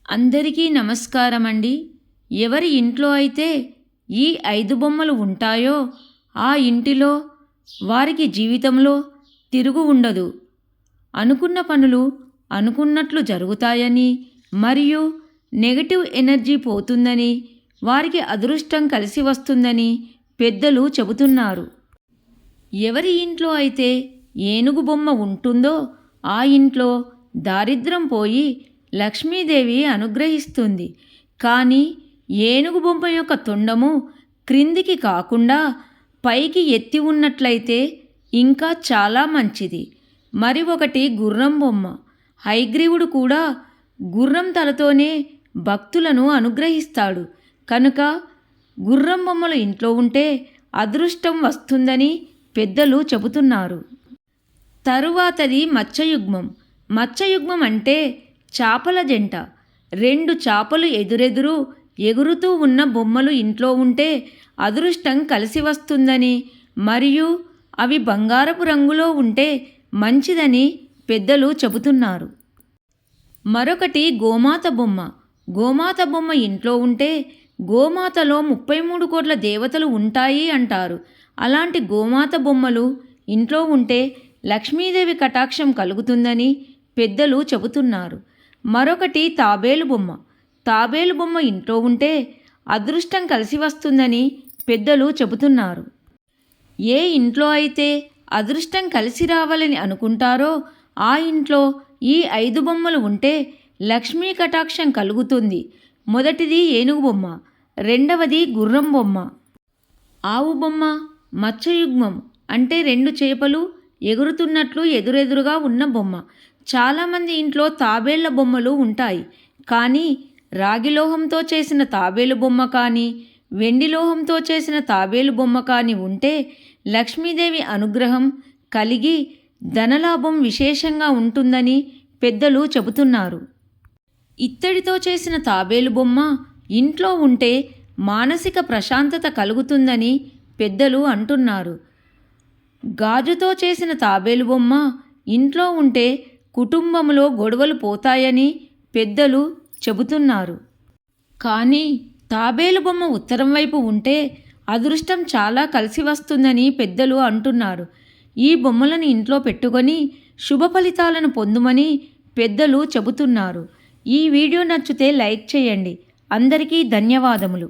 అందరికీ నమస్కారం అండి. ఎవరి ఇంట్లో అయితే ఈ 5 బొమ్మలు ఉంటాయో ఆ ఇంటిలో వారికి జీవితంలో తిరుగు ఉండదు. అనుకున్న పనులు అనుకున్నట్లు జరుగుతాయని మరియు నెగటివ్ ఎనర్జీ పోతుందని, వారికి అదృష్టం కలిసి వస్తుందని పెద్దలు చెబుతున్నారు. ఎవరి ఇంట్లో అయితే ఏనుగు బొమ్మ ఉంటుందో ఆ ఇంట్లో దారిద్ర్యం పోయి లక్ష్మీదేవి అనుగ్రహిస్తుంది. కానీ ఏనుగు బొమ్మ యొక్క తొండము క్రిందికి కాకుండా పైకి ఎత్తి ఉన్నట్లయితే ఇంకా చాలా మంచిది. మరి ఒకటి గుర్రం బొమ్మ. హయగ్రీవుడు కూడా గుర్రం తలతోనే భక్తులను అనుగ్రహిస్తాడు. కనుక గుర్రం బొమ్మలు ఇంట్లో ఉంటే అదృష్టం వస్తుందని పెద్దలు చెబుతున్నారు. తరువాతది మత్స్యయుగ్మం. మత్స్యయుగ్మం అంటే చేపల జంట. 2 చేపలు ఎదురెదురు ఎగురుతూ ఉన్న బొమ్మలు ఇంట్లో ఉంటే అదృష్టం కలిసి వస్తుందని మరియు అవి బంగారపు రంగులో ఉంటే మంచిదని పెద్దలు చెబుతున్నారు. మరొకటి గోమాత బొమ్మ. గోమాత బొమ్మ ఇంట్లో ఉంటే గోమాతలో 33 కోట్ల దేవతలు ఉంటాయి అంటారు. అలాంటి గోమాత బొమ్మలు ఇంట్లో ఉంటే లక్ష్మీదేవి కటాక్షం కలుగుతుందని పెద్దలు చెబుతున్నారు. మరొకటి తాబేలు బొమ్మ. తాబేలు బొమ్మ ఇంట్లో ఉంటే అదృష్టం కలిసి వస్తుందని పెద్దలు చెబుతున్నారు. ఏ ఇంట్లో అయితే అదృష్టం కలిసి రావాలని అనుకుంటారో ఆ ఇంట్లో ఈ 5 బొమ్మలు ఉంటే లక్ష్మీ కటాక్షం కలుగుతుంది. మొదటిది ఏనుగు బొమ్మ, రెండవది గుర్రం బొమ్మ. ఆవు బొమ్మ మత్స్యయుగ్మం అంటే 2 చేపలు ఎగురుతున్నట్లు ఎదురెదురుగా ఉన్న బొమ్మ. చాలామంది ఇంట్లో తాబేళ్ల బొమ్మలు ఉంటాయి. కానీ రాగి లోహంతో చేసిన తాబేలు బొమ్మ కానీ వెండి లోహంతో చేసిన తాబేలు బొమ్మ కానీ ఉంటే లక్ష్మీదేవి అనుగ్రహం కలిగి ధనలాభం విశేషంగా ఉంటుందని పెద్దలు చెబుతున్నారు. ఇత్తడితో చేసిన తాబేలు బొమ్మ ఇంట్లో ఉంటే మానసిక ప్రశాంతత కలుగుతుందని పెద్దలు అంటున్నారు. గాజుతో చేసిన తాబేలు బొమ్మ ఇంట్లో ఉంటే కుటుంబంలో గొడవలు పోతాయని పెద్దలు చెబుతున్నారు. కానీ తాబేలు బొమ్మ ఉత్తరం వైపు ఉంటే అదృష్టం చాలా కలిసి వస్తుందని పెద్దలు అంటున్నారు. ఈ బొమ్మలను ఇంట్లో పెట్టుకొని శుభ ఫలితాలను పొందుమని పెద్దలు చెబుతున్నారు. ఈ వీడియో నచ్చితే లైక్ చేయండి. అందరికీ ధన్యవాదములు.